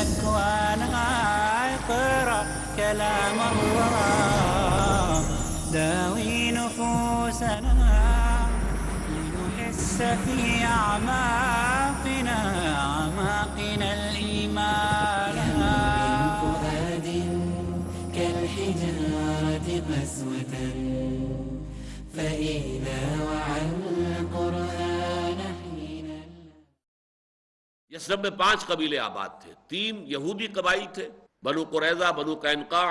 أكوانها اقرأ كلام الله داوي نفوسنا لنحس في أعماقنا الإيمان. من فؤاد كالحجارة قسوة فإذا وعى القرآن حينا. یثرب میں 5 قبیلے آباد تھے، 3 یہودی قبائل تھے، بنو قریظہ، بنو قینقاع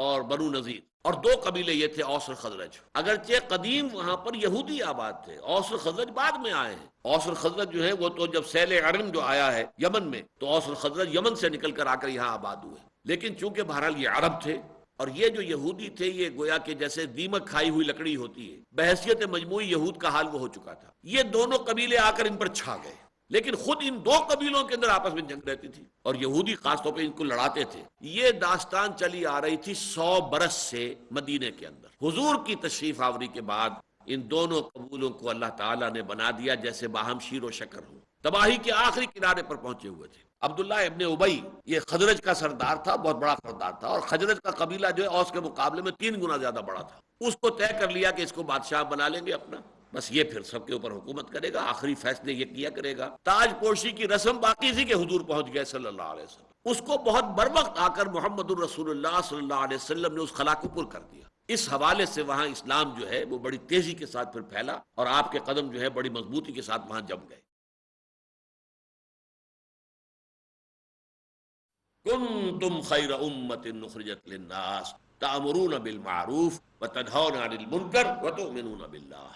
اور بنو نذیر، اور 2 قبیلے یہ تھے اوس اور خزرج۔ اگرچہ قدیم وہاں پر یہودی آباد تھے، اوس اور خزرج بعد میں آئے ہیں۔ اوس اور خزرج جو ہے وہ تو جب سیل عرم جو آیا ہے یمن میں، تو اوس اور خزرج یمن سے نکل کر آ کر یہاں آباد ہوئے، لیکن چونکہ بہرحال یہ عرب تھے اور یہ جو یہودی تھے یہ گویا کہ جیسے دیمک کھائی ہوئی لکڑی ہوتی ہے، بحیثیت مجموعی یہود کا حال وہ ہو چکا تھا۔ یہ دونوں قبیلے آ کر ان پر چھا گئے، لیکن خود ان 2 قبیلوں کے اندر آپس میں جنگ رہتی تھی اور یہودی خاص طور پہ ان کو لڑاتے تھے۔ یہ داستان چلی آ رہی تھی 100 برس سے مدینے کے اندر۔ حضور کی تشریف آوری کے بعد ان دونوں قبیلوں کو اللہ تعالیٰ نے بنا دیا جیسے باہم شیر و شکر ہو، تباہی کے آخری کنارے پر پہنچے ہوئے تھے۔ عبداللہ ابن ابی یہ خزرج کا سردار تھا، بہت بڑا سردار تھا، اور خزرج کا قبیلہ جو ہے اوس کے مقابلے میں 3 گنا زیادہ بڑا تھا۔ اس کو طے کر لیا کہ اس کو بادشاہ بنا لیں گے اپنا، بس یہ پھر سب کے اوپر حکومت کرے گا، آخری فیصلے یہ کیا کرے گا۔ تاج پوشی کی رسم باقی تھی کہ حضور پہنچ گئے صلی اللہ علیہ وسلم، اس کو بہت بروقت آ کر محمد الرسول اللہ صلی اللہ علیہ وسلم نے اس خلا کو پر کر دیا۔ اس حوالے سے وہاں اسلام جو ہے وہ بڑی تیزی کے ساتھ پھر پھیلا اور آپ کے قدم جو ہے بڑی مضبوطی کے ساتھ وہاں جم گئے۔ کنتم خیر امۃ اخرجت للناس تأمرون بالمعروف وتنہون عن المنکر وتؤمنون باللہ۔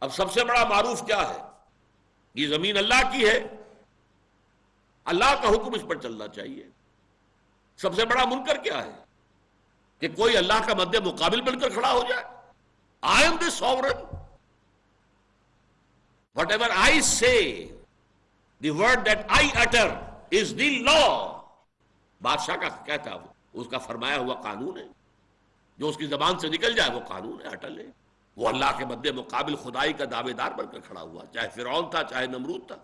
اب سب سے بڑا معروف کیا ہے؟ یہ زمین اللہ کی ہے، اللہ کا حکم اس پر چلنا چاہیے۔ سب سے بڑا منکر کیا ہے؟ کہ کوئی اللہ کا مد مقابل بن کر کھڑا ہو جائے۔ I am the sovereign. Whatever I say, the word that I utter is the law. بادشاہ کا کہتا ہے اس کا فرمایا ہوا قانون ہے، جو اس کی زبان سے نکل جائے وہ قانون ہے، اٹل ہے۔ وہ اللہ کے مد مقابل خدائی کا دعوے دار بن کر کھڑا ہوا، چاہے فرعون تھا چاہے نمرود تھا۔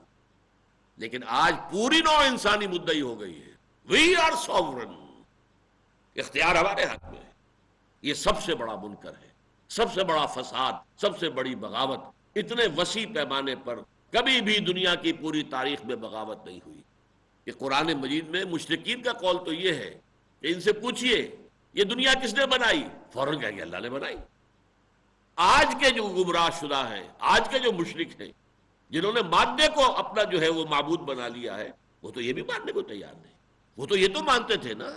لیکن آج پوری نوع انسانی مدعی ہو گئی ہے، وی آر سوورن، اختیار ہمارے ہاتھ میں ہے۔ یہ سب سے بڑا منکر ہے، سب سے بڑا فساد، سب سے بڑی بغاوت۔ اتنے وسیع پیمانے پر کبھی بھی دنیا کی پوری تاریخ میں بغاوت نہیں ہوئی۔ کہ قرآن مجید میں مشرکین کا قول تو یہ ہے کہ ان سے پوچھئے یہ دنیا کس نے بنائی؟ فوراً کہیں گے اللہ نے بنائی۔ آج کے جو گمراہ شدہ ہیں، آج کے جو مشرک ہیں، جنہوں نے مادے کو اپنا جو ہے وہ معبود بنا لیا ہے، وہ تو یہ بھی ماننے کو تیار نہیں۔ وہ تو یہ تو مانتے تھے نا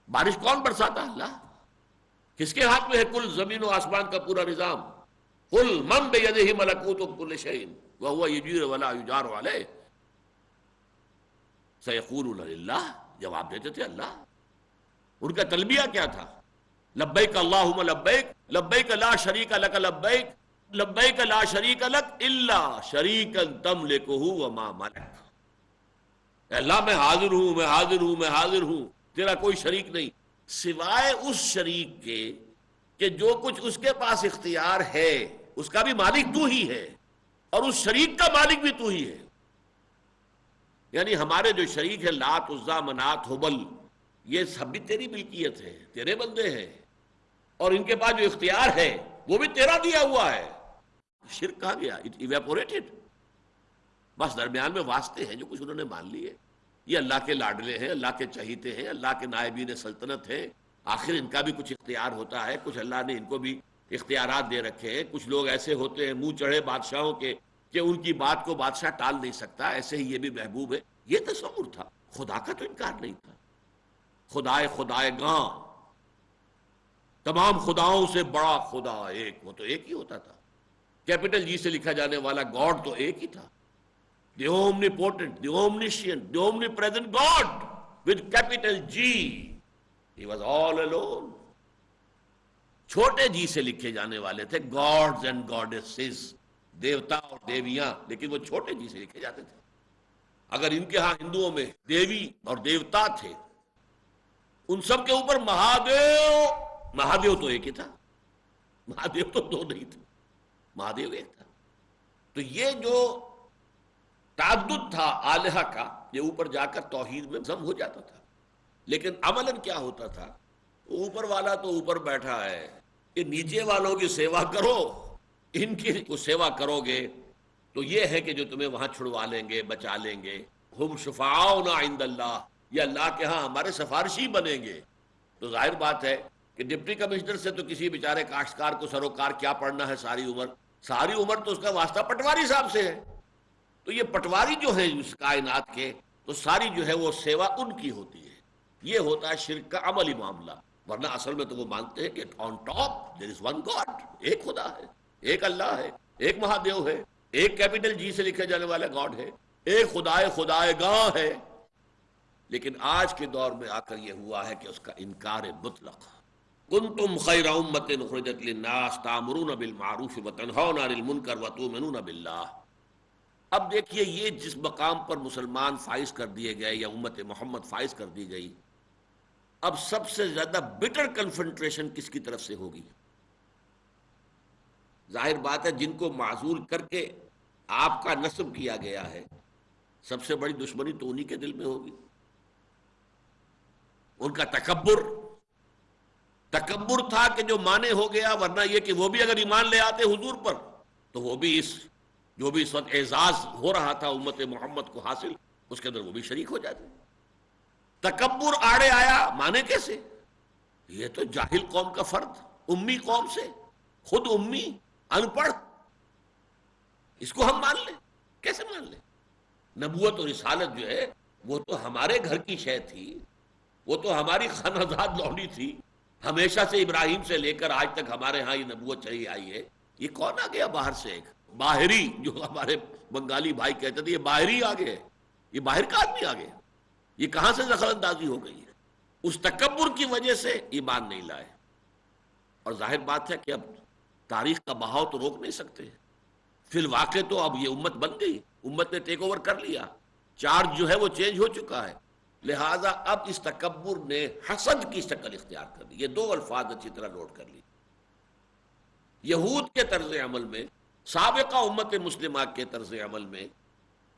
بارش کون برساتا؟ اللہ۔ کس کے ہاتھ میں ہے کل زمین و آسمان کا پورا نظام؟ قل من بیدہ ملکوت کل شیء وہو یجیر ولا یجار علیہ، سیقولون للہ، جواب دیتے تھے اللہ۔ ان کا تلبیہ کیا تھا؟ لبیک اللہم لبیک، لبیک لا شریک لک لبیک، لبیک لا شریک لک الا شریکا تملکہ وما ملک۔ اے اللہ میں حاضر ہوں، میں حاضر ہوں، میں حاضر ہوں، تیرا کوئی شریک نہیں سوائے اس شریک کے کہ جو کچھ اس کے پاس اختیار ہے اس کا بھی مالک تو ہی ہے اور اس شریک کا مالک بھی تو ہی ہے۔ یعنی ہمارے جو شریک ہے لات، عزا، منات، ہبل، یہ سب بھی تیری ملکیت ہے، تیرے بندے ہیں، اور ان کے پاس جو اختیار ہے وہ بھی تیرا دیا ہوا ہے۔ شرک کہاں گیا؟ اٹ ایویپوریٹڈ۔ بس درمیان میں واسطے ہیں جو کچھ انہوں نے مان لیے۔ یہ اللہ کے لاڈلے ہیں، اللہ کے چہیتے ہیں، اللہ کے نائبین سلطنت ہیں، آخر ان کا بھی کچھ اختیار ہوتا ہے، کچھ اللہ نے ان کو بھی اختیارات دے رکھے ہیں۔ کچھ لوگ ایسے ہوتے ہیں منہ چڑھے بادشاہوں کے کہ ان کی بات کو بادشاہ ٹال نہیں سکتا، ایسے ہی یہ بھی محبوب ہے۔ یہ تصور تھا، خدا کا تو انکار نہیں تھا۔ خدائے گاں، تمام خداؤں سے بڑا خدا ایک، وہ تو ایک ہی ہوتا تھا۔ کیپٹل جی سے لکھا جانے والا گاڈ تو ایک ہی تھا، دی اومنیپوٹنٹ، دی اومنیشینٹ، دی اومنیپریزنٹ God with capital G. He was all alone. چھوٹے جی سے لکھے جانے والے تھے گاڈز اینڈ گاڈیسز، دیوتا اور دیویاں، لیکن وہ چھوٹے جی سے لکھے جاتے تھے۔ اگر ان کے ہاں ہندوؤں میں دیوی اور دیوتا تھے، ان سب کے اوپر مہادیو تو ایک ہی تھا، مہادیو تو دو نہیں تھے، مہادیو ایک تھا۔ تو یہ جو تعدد تھا آلہہ کا، یہ اوپر جا کر توحید میں ضم ہو جاتا تھا، لیکن عملاً کیا ہوتا تھا؟ اوپر والا تو اوپر بیٹھا ہے، کہ نیچے والوں کی سیوا کرو، ان کی کو سیوا کرو گے تو یہ ہے کہ جو تمہیں وہاں چھڑوا لیں گے، بچا لیں گے۔ ہم شفعاؤنا عند اللہ، یہ اللہ کے ہاں ہمارے سفارشی بنیں گے۔ تو ظاہر بات ہے کہ ڈپٹی کمشنر سے تو کسی بیچارے کاشتکار کو سروکار کیا پڑھنا ہے ساری عمر تو اس کا واسطہ پٹواری صاحب سے ہے۔ تو یہ پٹواری جو ہے اس کائنات کے، تو ساری جو ہے وہ سیوا ان کی ہوتی ہے۔ یہ ہوتا ہے شرک کا عملی معاملہ، ورنہ اصل میں تو وہ مانتے ہیں کہ on top there is one God, ایک خدا ہے، ایک اللہ ہے، ایک مہادیو ہے، ایک کیپٹل جی سے لکھے جانے والا گاڈ ہے، ایک خدائے گاہ ہے۔ لیکن آج کے دور میں آ کر یہ ہوا ہے کہ اس کا انکار مطلق۔ کنتم خیر امۃ اخرجت للناس تأمرون بالمعروف وتنہون عن المنکر وتؤمنون باللہ۔ اب دیکھیے یہ جس مقام پر مسلمان فائز کر دیے گئے یا امت محمد فائز کر دی گئی، اب سب سے زیادہ بٹر کنفنٹریشن کس کی طرف سے ہوگی؟ ظاہر بات ہے جن کو معزول کر کے آپ کا نصب کیا گیا ہے، سب سے بڑی دشمنی تو انہی کے دل میں ہوگی۔ ان کا تکبر تھا کہ جو مانے ہو گیا، ورنہ یہ کہ وہ بھی اگر ایمان لے آتے حضور پر تو وہ بھی جو بھی اس وقت اعزاز ہو رہا تھا امت محمد کو حاصل، اس کے اندر وہ بھی شریک ہو جاتے۔ تکبر آڑے آیا، مانے کیسے؟ یہ تو جاہل قوم کا فرد، امی قوم سے، خود امی، ان پڑھ، اس کو ہم مان لیں؟ کیسے مان لیں؟ نبوت اور رسالت جو ہے وہ تو ہمارے گھر کی شے تھی، وہ تو ہماری خانہ زاد لونی تھی، ہمیشہ سے ابراہیم سے لے کر آج تک ہمارے ہاں یہ نبوت چلی آئی ہے۔ یہ کون آ گیا باہر سے؟ ایک باہری، جو ہمارے بنگالی بھائی کہتے تھے یہ باہری آ گئے، یہ باہر کا آدمی آ گیا، یہ کہاں سے دخل اندازی ہو گئی ہے؟ اس تکبر کی وجہ سے ایمان نہیں لائے۔ اور ظاہر بات ہے کہ اب تاریخ کا بہاؤ تو روک نہیں سکتے، فی الواقع تو اب یہ امت بن گئی، امت نے ٹیک اوور کر لیا، چارج جو ہے وہ چینج ہو چکا ہے، لہٰذا اب اس تکبر نے حسد کی شکل اختیار کر لی۔ یہ دو الفاظ اچھی طرح نوٹ کر لی۔ یہود کے طرز عمل میں، سابقہ امت مسلمہ کے طرز عمل میں،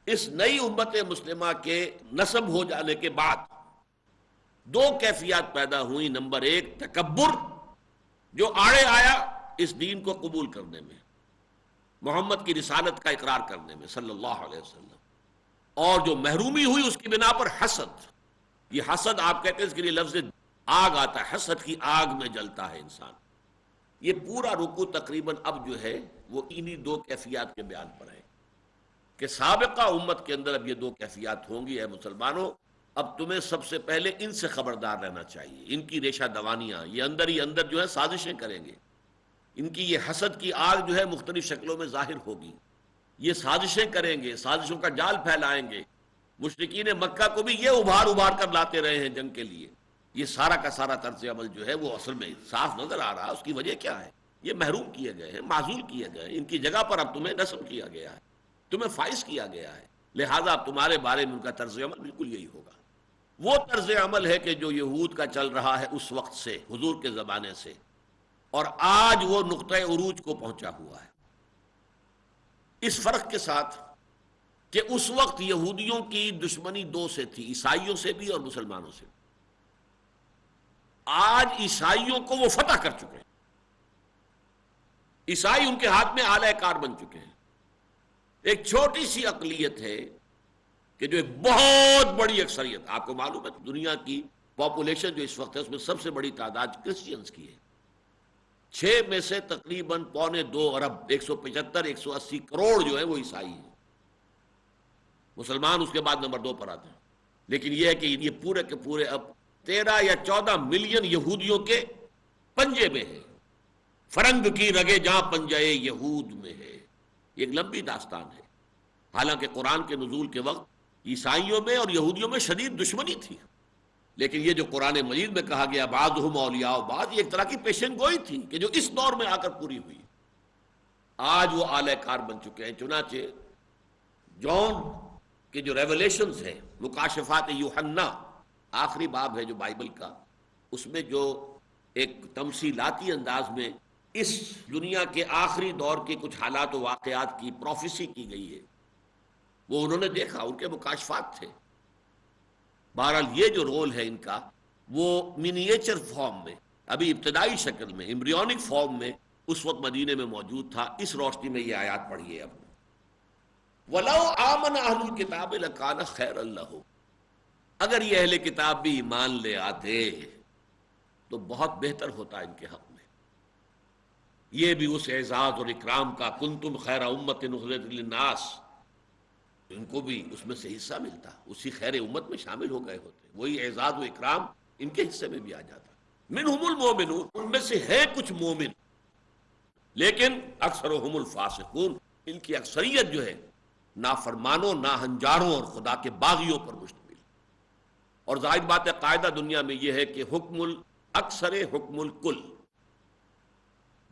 اس نئی امت مسلمہ کے نسب ہو جانے کے بعد دو کیفیات پیدا ہوئی۔ نمبر ایک، تکبر جو آڑے آیا اس دین کو قبول کرنے میں، محمد کی رسالت کا اقرار کرنے میں صلی اللہ علیہ وسلم، اور جو محرومی ہوئی اس کی بنا پر حسد۔ یہ حسد آپ کہتے ہیں اس کے لیے لفظ آگ آتا ہے، حسد کی آگ میں جلتا ہے انسان۔ یہ پورا رکوع تقریباً اب جو ہے وہ انہی دو کیفیات کے بیان پر ہے کہ سابقہ امت کے اندر اب یہ دو کیفیات ہوں گی۔ اے مسلمانوں، اب تمہیں سب سے پہلے ان سے خبردار رہنا چاہیے، ان کی ریشہ دوانیاں، یہ اندر ہی اندر جو ہے سازشیں کریں گے، ان کی یہ حسد کی آگ جو ہے مختلف شکلوں میں ظاہر ہوگی، یہ سازشیں کریں گے، سازشوں کا جال پھیلائیں گے۔ مشرکین مکہ کو بھی یہ ابھار کر لاتے رہے ہیں جنگ کے لیے۔ یہ سارا کا سارا طرز عمل جو ہے وہ اصل میں صاف نظر آ رہا ہے، اس کی وجہ کیا ہے؟ یہ محروم کیے گئے ہیں، معزول کیے گئے ہیں، ان کی جگہ پر اب تمہیں نصب کیا گیا ہے، تمہیں فائز کیا گیا ہے، لہذا اب تمہارے بارے میں ان کا طرز عمل بالکل یہی ہوگا۔ وہ طرز عمل ہے کہ جو یہود کا چل رہا ہے اس وقت سے، حضور کے زمانے سے، اور آج وہ نقطۂ عروج کو پہنچا ہوا ہے، اس فرق کے ساتھ کہ اس وقت یہودیوں کی دشمنی دو سے تھی، عیسائیوں سے بھی اور مسلمانوں سے۔ آج عیسائیوں کو وہ فتح کر چکے ہیں، عیسائی ان کے ہاتھ میں آلہ کار بن چکے ہیں۔ ایک چھوٹی سی اقلیت ہے کہ جو ایک بہت بڑی اکثریت، آپ کو معلوم ہے دنیا کی پاپولیشن جو اس وقت ہے اس میں سب سے بڑی تعداد کرسچنز کی ہے، 6 میں سے تقریباً 1.25 ارب، 175-180 کروڑ جو ہے وہ عیسائی ہیں، مسلمان اس کے بعد نمبر 2 پر آتے ہیں۔ لیکن یہ ہے کہ یہ پورے کے پورے اب 13 یا 14 ملین یہودیوں کے پنجے میں ہے، فرنگ کی رگے جہاں پنجے یہود میں ہے۔ یہ ایک لمبی داستان ہے، حالانکہ قرآن کے نزول کے وقت عیسائیوں میں اور یہودیوں میں شدید دشمنی تھی، لیکن یہ جو قرآن مجید میں کہا گیا بعضہم اولیاء بعض، یہ ایک طرح کی پیشن گوئی تھی کہ جو اس دور میں آ کر پوری ہوئی۔ آج وہ آلہ کار بن چکے ہیں۔ چنانچہ جون کے جو ریولیشنز ہیں، مکاشفات یوحنا، آخری باب ہے جو بائبل کا، اس میں جو ایک تمثیلاتی انداز میں اس دنیا کے آخری دور کے کچھ حالات و واقعات کی پروفیسی کی گئی ہے، وہ انہوں نے دیکھا، ان کے مکاشفات تھے۔ بہرحال یہ جو رول ہے ان کا وہ منیچر فارم میں، ابھی ابتدائی شکل میں، ایمبریونک فارم میں اس وقت مدینے میں موجود تھا. اس روشنی میں یہ آیات پڑھیے اب. وَلَوْ آمَنَ أَهْلُ الْكِتَابِ لَكَانَ خَيْرًا لَّهُمْ، اگر یہ اہل کتاب بھی ایمان لے آتے تو بہت بہتر ہوتا ان کے حق میں. یہ بھی اس اعزاز اور اکرام کا کنتم خیر امت اخرجت للناس، ان کو بھی اس میں سے حصہ ملتا، اسی خیر امت میں شامل ہو گئے ہوتے، وہی اعزاز و اکرام ان کے حصے میں بھی آ جاتا. منہم المومنون، ان میں سے ہیں کچھ مومن، لیکن اکثرهم الفاسقون، ان کی اکثریت جو ہے نافرمانوں، ناہنجاروں اور خدا کے باغیوں پر مشتمل. اور ظاہر بات ہے قاعدہ دنیا میں یہ ہے کہ حکم الاکثر حکم الکل،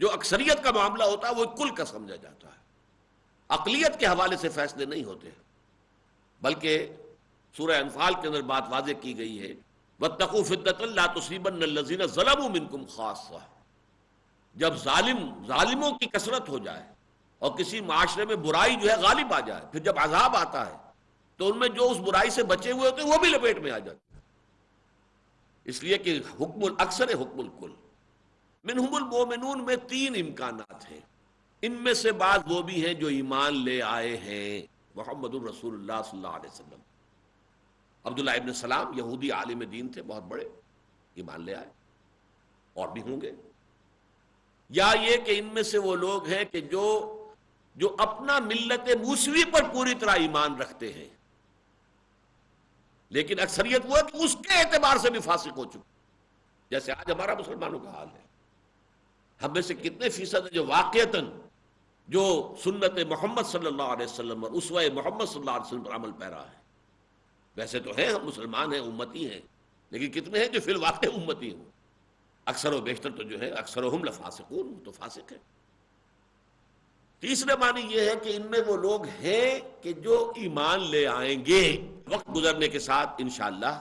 جو اکثریت کا معاملہ ہوتا ہے وہ کل کا سمجھا جاتا ہے. اقلیت کے حوالے سے فیصلے نہیں ہوتے، بلکہ سورہ انفال کے اندر بات واضح کی گئی ہے وَاتَّقُوا فِتْنَةً لَا تُصِيبَنَّ الَّذِينَ ظَلَمُوا مِنكُمْ خَاصَّةً. جب ظالموں کی کثرت ہو جائے اور کسی معاشرے میں برائی جو ہے غالب آ جائے، پھر جب عذاب آتا ہے تو ان میں جو اس برائی سے بچے ہوئے ہوتے ہیں وہ بھی لپیٹ میں آ جاتے ہیں. اس لیے کہ حکم الاکثر حکم الکل. منہم المومنون میں تین امکانات ہیں. ان میں سے بعض وہ بھی ہیں جو ایمان لے آئے ہیں محمد الرسول اللہ صلی اللہ علیہ وسلم. عبداللہ ابن سلام یہودی عالم دین تھے بہت بڑے، ایمان لے آئے، اور بھی ہوں گے. یا یہ کہ ان میں سے وہ لوگ ہیں کہ جو اپنا ملت موسوی پر پوری طرح ایمان رکھتے ہیں، لیکن اکثریت وہ ہے کہ اس کے اعتبار سے بھی فاسق ہو چکے، جیسے آج ہمارا مسلمانوں کا حال ہے. ہم میں سے کتنے فیصد ہیں جو واقعتاً جو سنت محمد صلی اللہ علیہ وسلم اور اسوہ محمد صلی اللہ علیہ وسلم پر عمل پیرا ہے؟ ویسے تو ہیں ہم مسلمان ہیں، امتی ہیں، لیکن کتنے ہیں جو فی الواقع امتی ہوں؟ اکثر و بیشتر تو جو ہے اکثرہم لفاسقون، تو فاسق ہے. تیسرے معنی یہ ہے کہ ان میں وہ لوگ ہیں کہ جو ایمان لے آئیں گے وقت گزرنے کے ساتھ انشاءاللہ.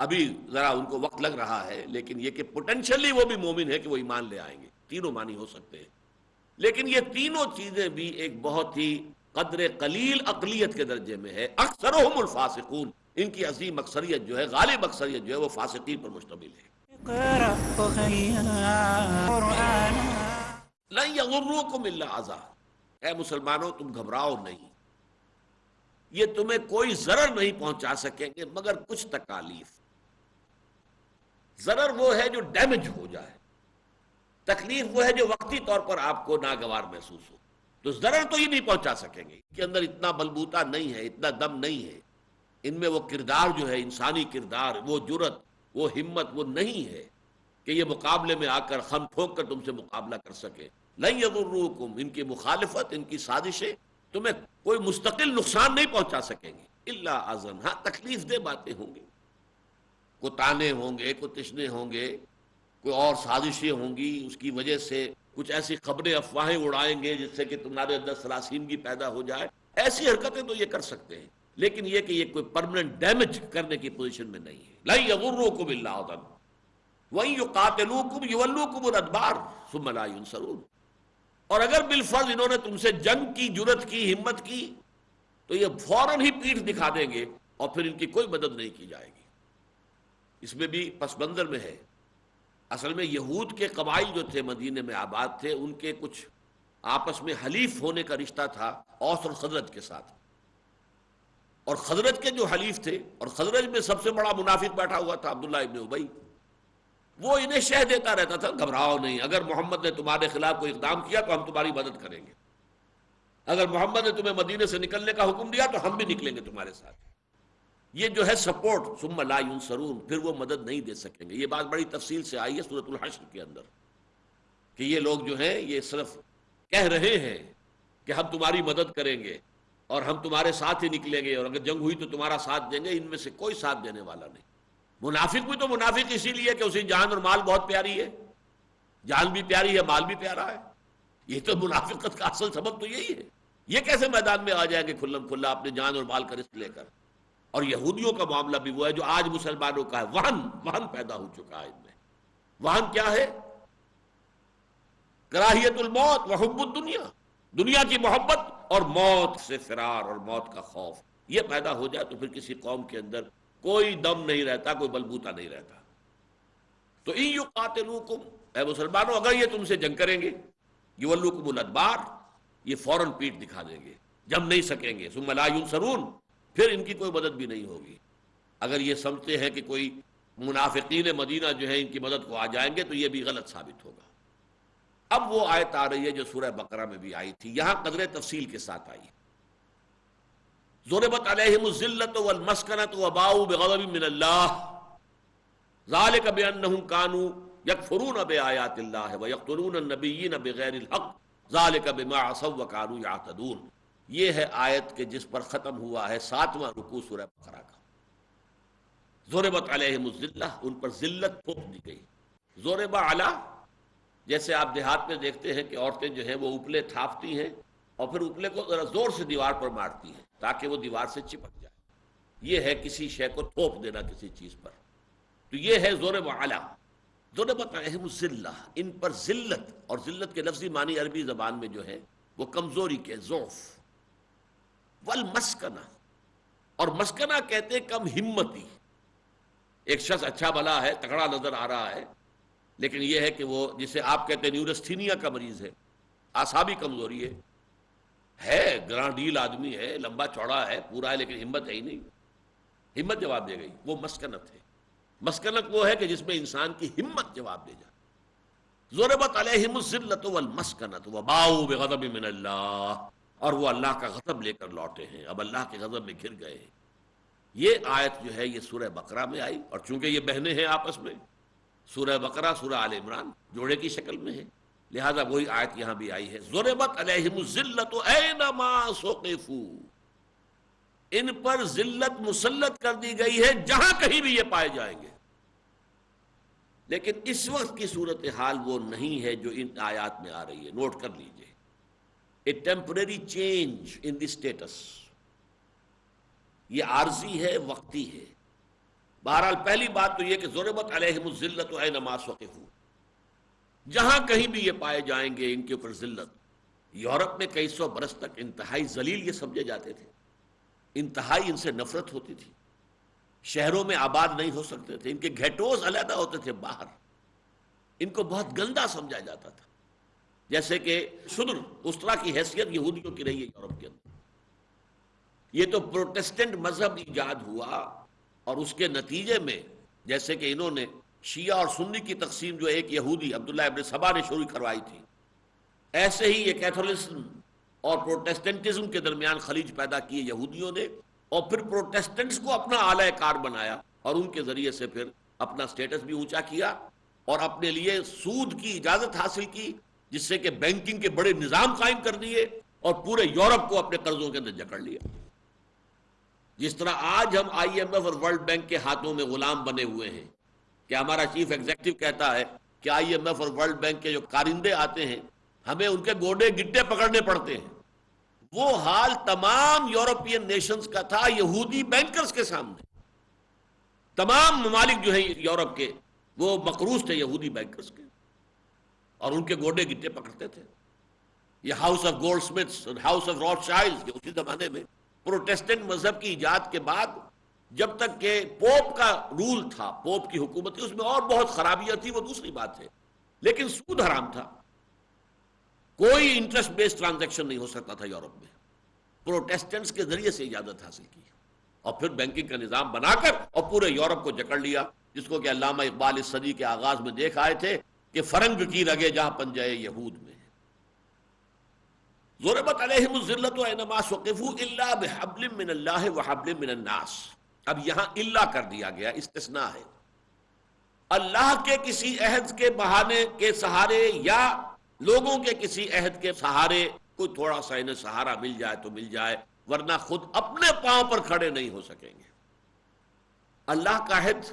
ابھی ذرا ان کو وقت لگ رہا ہے، لیکن یہ کہ پوٹینشلی وہ بھی مومن ہے کہ وہ ایمان لے آئیں گے. تینوں معنی ہو سکتے ہیں، لیکن یہ تینوں چیزیں بھی ایک بہت ہی قدر قلیل اقلیت کے درجے میں ہے. اکثرہم الفاسقون، ان کی عظیم اکثریت جو ہے، غالب اکثریت جو ہے، وہ فاسقین پر مشتمل ہے. اقرأ قرآنا لن یضروکم الا اذی، اے مسلمانوں تم گھبراؤ نہیں، یہ تمہیں کوئی ضرر نہیں پہنچا سکیں گے مگر کچھ تکالیف. ضرر وہ ہے جو ڈیمیج ہو جائے، تکلیف وہ ہے جو وقتی طور پر آپ کو ناگوار محسوس ہو. تو ضرر تو یہ نہیں پہنچا سکیں گے، ان کے اندر اتنا بلبوتا نہیں ہے، اتنا دم نہیں ہے، ان میں وہ کردار جو ہے انسانی کردار، وہ جرت، وہ ہمت وہ نہیں ہے کہ یہ مقابلے میں آ کر خم ٹھوک کر تم سے مقابلہ کر سکے. لن یضروکم، ان کی مخالفت، ان کی سازشیں تمہیں کوئی مستقل نقصان نہیں پہنچا سکیں گے. الا اذن، ہاں تکلیف دہ باتیں ہوں گی، کوئی تانے ہوں گے، کوئی تشنے ہوں گے، کوئی اور سازشیں ہوں گی، اس کی وجہ سے کچھ ایسی خبریں افواہیں اڑائیں گے جس سے کہ تمہارے اندر سراسیمگی پیدا ہو جائے. ایسی حرکتیں تو یہ کر سکتے ہیں، لیکن یہ کہ یہ کوئی پرماننٹ ڈیمیج کرنے کی پوزیشن میں نہیں ہے. لن یضروکم الا اذى وان یقاتلوکم یولوکم الادبار ثم لا ینصرون. اور اگر بالفرض انہوں نے تم سے جنگ کی جرت کی، ہمت کی، تو یہ فوراً ہی پیٹھ دکھا دیں گے اور پھر ان کی کوئی مدد نہیں کی جائے گی. اس میں بھی پس منظر میں ہے، اصل میں یہود کے قبائل جو تھے مدینے میں آباد تھے، ان کے کچھ آپس میں حلیف ہونے کا رشتہ تھا اوس اور خزرج کے ساتھ. اور خزرج کے جو حلیف تھے، اور خزرج میں سب سے بڑا منافق بیٹھا ہوا تھا عبداللہ ابن ابی، وہ انہیں شہ دیتا رہتا تھا گھبراؤ نہیں، اگر محمد نے تمہارے خلاف کوئی اقدام کیا تو ہم تمہاری مدد کریں گے، اگر محمد نے تمہیں مدینے سے نکلنے کا حکم دیا تو ہم بھی نکلیں گے تمہارے ساتھ. یہ جو ہے سپورٹ، ثم لا ینصرون، پھر وہ مدد نہیں دے سکیں گے. یہ بات بڑی تفصیل سے آئی ہے سورۃ الحشر کے اندر کہ یہ لوگ جو ہیں یہ صرف کہہ رہے ہیں کہ ہم تمہاری مدد کریں گے اور ہم تمہارے ساتھ ہی نکلیں گے، اور اگر جنگ ہوئی تو تمہارا ساتھ دیں گے. ان میں سے کوئی ساتھ دینے والا نہیں. منافق بھی تو منافق اسی لیے کہ اسے جان اور مال بہت پیاری ہے، جان بھی پیاری ہے، مال بھی پیارا ہے. یہ تو منافقت کا اصل سبب تو یہی ہے. یہ کیسے میدان میں آ جائیں گے کھلم کھلا اپنے جان اور مال کا رزق لے کر؟ اور یہودیوں کا معاملہ بھی وہ ہے جو آج مسلمانوں کا ہے. وہن پیدا ہو چکا ہے ان میں. وہن کیا ہے؟ کراہیت الموت وحب الدنیا، دنیا کی محبت اور موت سے فرار اور موت کا خوف. یہ پیدا ہو جائے تو پھر کسی قوم کے اندر کوئی دم نہیں رہتا، کوئی بلبوتا نہیں رہتا. تو ان یقاتلوکم، اے مسلمانوں اگر یہ تم سے جنگ کریں گے، یولوکم الادبار، یہ فوراً پیٹ دکھا دیں گے، جم نہیں سکیں گے. ثم لا ینصرون، پھر ان کی کوئی مدد بھی نہیں ہوگی. اگر یہ سمجھتے ہیں کہ کوئی منافقین مدینہ جو ہے ان کی مدد کو آ جائیں گے تو یہ بھی غلط ثابت ہوگا. اب وہ آیت آ رہی ہے جو سورہ بقرہ میں بھی آئی تھی، یہاں قدر تفصیل کے ساتھ آئی. ضربت علیہم الذلۃ والمسکنۃ وباؤوا بغضب من اللہ ذلک بانہم کانوا یکفرون بآیات اللہ ویقتلون النبیین بغیر الحق ذلک بما عصوا وکانوا یعتدون. یہ ہے آیت کہ جس پر ختم ہوا ہے 7واں رکوع سورہ بقرہ کا. ضربت علیہم الذلہ، ان پر ذلت تھوپ دی گئی. ضرب علی، جیسے آپ دیہات میں دیکھتے ہیں کہ عورتیں جو ہیں وہ اپلے تھاپتی ہیں اور پھر اپلے کو ذرا زور سے دیوار پر مارتی ہیں تاکہ وہ دیوار سے چپک جائے. یہ ہے کسی شے کو تھوپ دینا کسی چیز پر. تو یہ ہے ضرب علی. ضربت علیہم الذلہ، ان پر ذلت، اور ذلت کے لفظی معنی عربی زبان میں جو ہے وہ کمزوری کے، ضعف. والمسکنہ، اور مسکنہ کہتے ہیں کم ہمتی. ایک شخص اچھا بھلا ہے، تگڑا نظر آ رہا ہے، لیکن یہ ہے کہ وہ جسے آپ کہتے ہیں نیورستھینیا کا مریض ہے، اعصابی کمزوری ہے، گراں ڈیل آدمی ہے، لمبا چوڑا ہے، پورا ہے، لیکن ہمت ہے ہی نہیں. ہمت جواب دے گئی، وہ مسکنت ہے. مسکنت وہ ہے کہ جس میں انسان کی ہمت جواب دے جائے. ضربت علیہم الذلۃ والمسکنۃ وباؤوا بغضب من اللہ، اور وہ اللہ کا غضب لے کر لوٹے ہیں، اب اللہ کے غضب میں گر گئے ہیں. یہ آیت جو ہے یہ سورہ بقرہ میں آئی، اور چونکہ یہ بہنیں ہیں آپس میں، سورہ بقرہ سورہ آل عمران جوڑے کی شکل میں ہے، لہذا وہی آیت یہاں بھی آئی ہے. ضربت علیہم الذلۃ اینما ثقفوا، ان پر ذلت مسلط کر دی گئی ہے جہاں کہیں بھی یہ پائے جائیں گے. لیکن اس وقت کی صورتحال وہ نہیں ہے جو ان آیات میں آ رہی ہے. نوٹ کر لیجئے، a temporary change in the status, یہ عارضی ہے، وقتی ہے. بہرحال پہلی بات تو یہ کہ ضربت علیہم الذلۃ اینما ثقفوا، جہاں کہیں بھی یہ پائے جائیں گے ان کے اوپر ذلت. یورپ میں کئی سو برس تک انتہائی ذلیل یہ سمجھے جاتے تھے، انتہائی ان سے نفرت ہوتی تھی، شہروں میں آباد نہیں ہو سکتے تھے، ان کے گھیٹوز علیحدہ ہوتے تھے باہر، ان کو بہت گندا سمجھا جاتا تھا. جیسے کہ شدر اس طرح کی حیثیت یہودیوں کی رہی ہے یورپ کے اندر. یہ تو پروٹیسٹنٹ مذہب ایجاد ہوا، اور اس کے نتیجے میں جیسے کہ انہوں نے شیعہ اور سنی کی تقسیم جو ایک یہودی عبداللہ ابن سبا نے شروع کروائی تھی، ایسے ہی یہ کیتھولسزم اور پروٹیسٹنٹزم کے درمیان خلیج پیدا کیے یہودیوں نے، اور پھر پروٹیسٹنٹس کو اپنا اعلی کار بنایا اور ان کے ذریعے سے پھر اپنا سٹیٹس بھی اونچا کیا اور اپنے لیے سود کی اجازت حاصل کی، جس سے کہ بینکنگ کے بڑے نظام قائم کر دیے اور پورے یورپ کو اپنے قرضوں کے اندر جکڑ لیا. جس طرح آج ہم آئی ایم ایف اور ورلڈ بینک کے ہاتھوں میں غلام بنے ہوئے ہیں کہ ہمارا چیف ایگزیکٹو کہتا ہے کہ آئی ایم ایف اور ورلڈ بینک کے جو کارندے آتے ہیں ہمیں ان کے گوڈے گڈے پکڑنے پڑتے ہیں. وہ حال تمام یورپین نیشنز کا تھا یہودی بینکرز کے سامنے. تمام ممالک جو ہیں یورپ کے وہ مقروض تھے یہودی بینکرز کے، اور ان کے گوڈے گڈے پکڑتے تھے. یہ ہاؤس آف گولڈ سمتھس اور ہاؤس آف روتھ شائلڈز کے اسی زمانے میں پروٹیسٹنٹ مذہب کی ایجاد کے بعد جب تک کہ پوپ کا رول تھا، پوپ کی حکومت تھی، اس میں اور بہت خرابیاں تھی، وہ دوسری بات ہے، لیکن سود حرام تھا. کوئی انٹرسٹ بیس ٹرانزیکشن نہیں ہو سکتا تھا یورپ میں. پروٹیسٹنٹس کے ذریعے سے اجازت حاصل کی اور پھر بینکنگ کا نظام بنا کر اور پورے یورپ کو جکڑ لیا، جس کو کہ علامہ اقبال اس صدی کے آغاز میں دیکھ آئے تھے کہ فرنگ کی رگے جہاں پنجے یہود میں. ضربت علیہم الذلۃ اینما ثقفوا الا بحبل من اللہ وحبل من الناس. اب یہاں الا کر دیا گیا، استثناء ہے. اللہ کے کسی عہد کے بہانے کے سہارے یا لوگوں کے کسی عہد کے سہارے کوئی تھوڑا سا انہیں سہارا مل جائے تو مل جائے، ورنہ خود اپنے پاؤں پر کھڑے نہیں ہو سکیں گے. اللہ کا عہد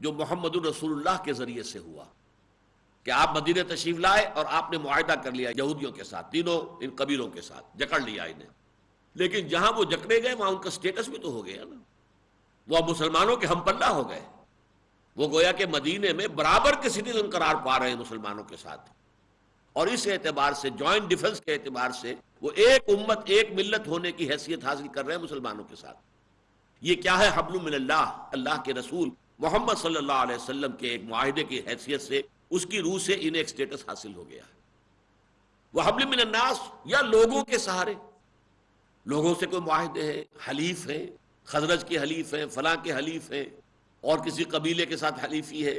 جو محمد رسول اللہ کے ذریعے سے ہوا کہ آپ مدینہ تشریف لائے اور آپ نے معاہدہ کر لیا یہودیوں کے ساتھ، تینوں ان قبیلوں کے ساتھ جکڑ لیا انہیں. لیکن جہاں وہ جکڑے گئے وہاں ان کا سٹیٹس بھی تو ہو گیا نا، وہ اب مسلمانوں کے ہم پلہ ہو گئے. وہ گویا کہ مدینے میں برابر کے سٹیزن قرار پا رہے ہیں مسلمانوں کے ساتھ، اور اس اعتبار سے جوائنٹ ڈیفنس کے اعتبار سے وہ ایک امت ایک ملت ہونے کی حیثیت حاصل کر رہے ہیں مسلمانوں کے ساتھ. یہ کیا ہے؟ حبل من اللہ، اللہ کے رسول محمد صلی اللہ علیہ وسلم کے ایک معاہدے کی حیثیت سے اس کی روح سے انہیں ایک سٹیٹس حاصل ہو گیا ہے۔ وہ حبل من الناس، یا لوگوں کے سہارے، لوگوں سے کوئی معاہدے ہیں، حلیف ہیں، خزرج کے حلیف ہیں، فلاں کے حلیف ہیں، اور کسی قبیلے کے ساتھ حلیفی ہے،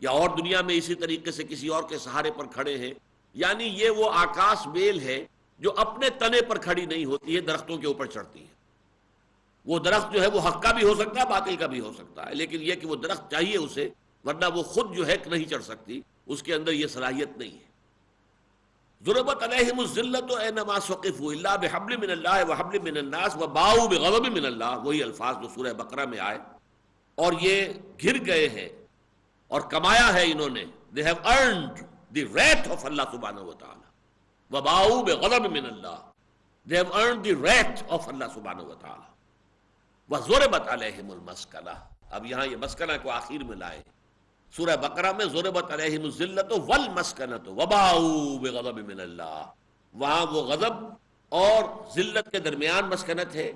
یا اور دنیا میں اسی طریقے سے کسی اور کے سہارے پر کھڑے ہیں، یعنی یہ وہ آکاش بیل ہے جو اپنے تنے پر کھڑی نہیں ہوتی ہے، درختوں کے اوپر چڑھتی ہے۔ وہ درخت جو ہے وہ حق کا بھی ہو سکتا ہے، باطل کا بھی ہو سکتا ہے، لیکن یہ کہ وہ درخت چاہیے اسے، ورنہ وہ خود جو ہے نہیں چڑھ سکتی، اس کے اندر یہ صلاحیت نہیں ہے۔ ضربت علیہم الذلۃ اینما ثقفوا الا بحبل من اللہ وحبل من الناس وباؤوا بغضب من اللہ، وہی الفاظ جو سورہ بقرہ میں آئے، اور یہ گر گئے ہیں اور کمایا ہے انہوں نے، they have earned the wrath of Allah subhanahu wa ta'ala، وباؤوا بغضب من اللہ، they have earned the wrath of Allah subhanahu wa ta'ala، وضربت علیہم المسکنہ۔ اب یہاں یہ مسکنہ کو آخر میں لائے، سورہ بقرہ میں ضربت علیہم الذلۃ والمسکنۃ وباؤوا بغضب من اللہ، وہاں وہ غضب اور ذلت کے درمیان مسکنت ہے،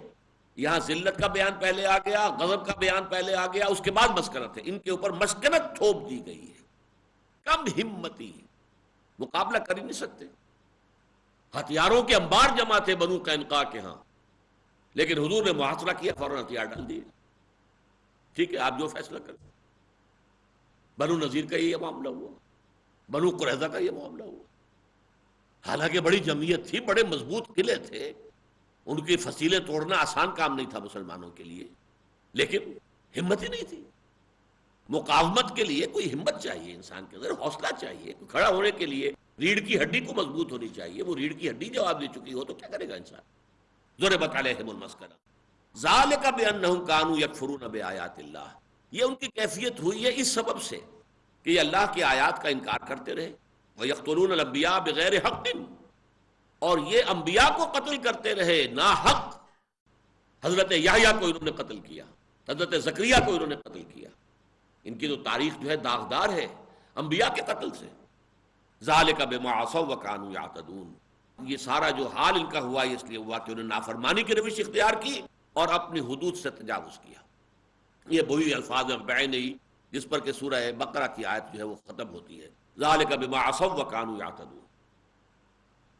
یہاں ذلت کا بیان پہلے آ گیا، غضب کا بیان پہلے آ گیا، اس کے بعد مسکنت ہے، ان کے اوپر مسکنت تھوپ دی گئی ہے۔ کم ہمتی، مقابلہ کر ہی نہیں سکتے، ہتھیاروں کے انبار جمع تھے بنو قینقاع کے ہاں، لیکن حضور نے محاصرہ کیا، فوراً ہتھیار ڈال دیے، ٹھیک ہے آپ جو فیصلہ کریں۔ بنو نذیر کا یہ معاملہ ہوا، بنو قریظہ کا یہ معاملہ ہوا، حالانکہ بڑی جمعیت تھی، بڑے مضبوط قلعے تھے، ان کی فصیلیں توڑنا آسان کام نہیں تھا مسلمانوں کے لیے، لیکن ہمت ہی نہیں تھی۔ مقاومت کے لیے کوئی ہمت چاہیے، انسان کے اندر حوصلہ چاہیے، کھڑا ہونے کے لیے ریڑھ کی ہڈی کو مضبوط ہونی چاہیے، وہ ریڑھ کی ہڈی جواب دے چکی ہو تو کیا کرے گا انسان۔ ضربت علیہم المسکنہ ذالک بانہم کانوا یکفرون بآیات اللہ، یہ ان کی کیفیت ہوئی ہے اس سبب سے کہ یہ اللہ کی آیات کا انکار کرتے رہے، وَيَقْتُلُونَ الْأَنْبِيَاءَ بِغَيْرِ حَقٍ، اور یہ انبیاء کو قتل کرتے رہے ناحق۔ حضرت یحییٰ کو انہوں نے قتل کیا، حضرت زکریا کو انہوں نے قتل کیا، ان کی تو تاریخ جو ہے داغدار ہے انبیاء کے قتل سے۔ ذَلِكَ بِمَا عَصَوْا وَكَانُوا يَعْتَدُونَ، یہ سارا جو حال ان کا ہوا اس لیے ہوا کہ انہوں نے نافرمانی کی روش اختیار کی اور اپنی حدود سے تجاوز کیا۔ یہ وہی الفاظ بعین ہی جس پر کہ سورہ بقرہ کی آیت جو ہے وہ ختم ہوتی ہے، ذالک بما عصوا وکانوا یعتدون۔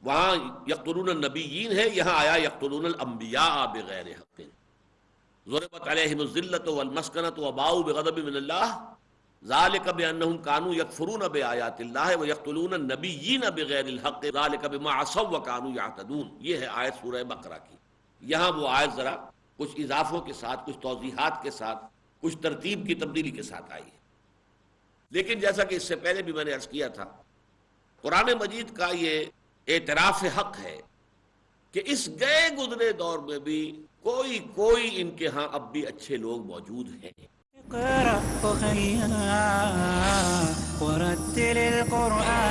وہاں یقتلون النبیین ہے، یہاں آیا یقتلون الانبیاء بغیر حق۔ ضربت علیہم الذلۃ والمسکنۃ وباؤوا بغضب من اللہ، ذالک بانہم کانوا یکفرون بآیات اللہ ویقتلون النبیین بغیر الحق، ذالک بما عصوا وکانوا یعتدون۔ یہ ہے آیت سورہ بقرہ کی۔ یہاں وہ آیت ذرا کچھ اضافوں کے ساتھ، کچھ توضیحات کے ساتھ، کچھ ترتیب کی تبدیلی کے ساتھ آئی ہے، لیکن جیسا کہ اس سے پہلے بھی میں نے عرض کیا تھا، قرآن مجید کا یہ اعتراف حق ہے کہ اس گئے گزرے دور میں بھی کوئی ان کے ہاں اب بھی اچھے لوگ موجود ہیں۔ اقرأ أخيا ورتل القرآن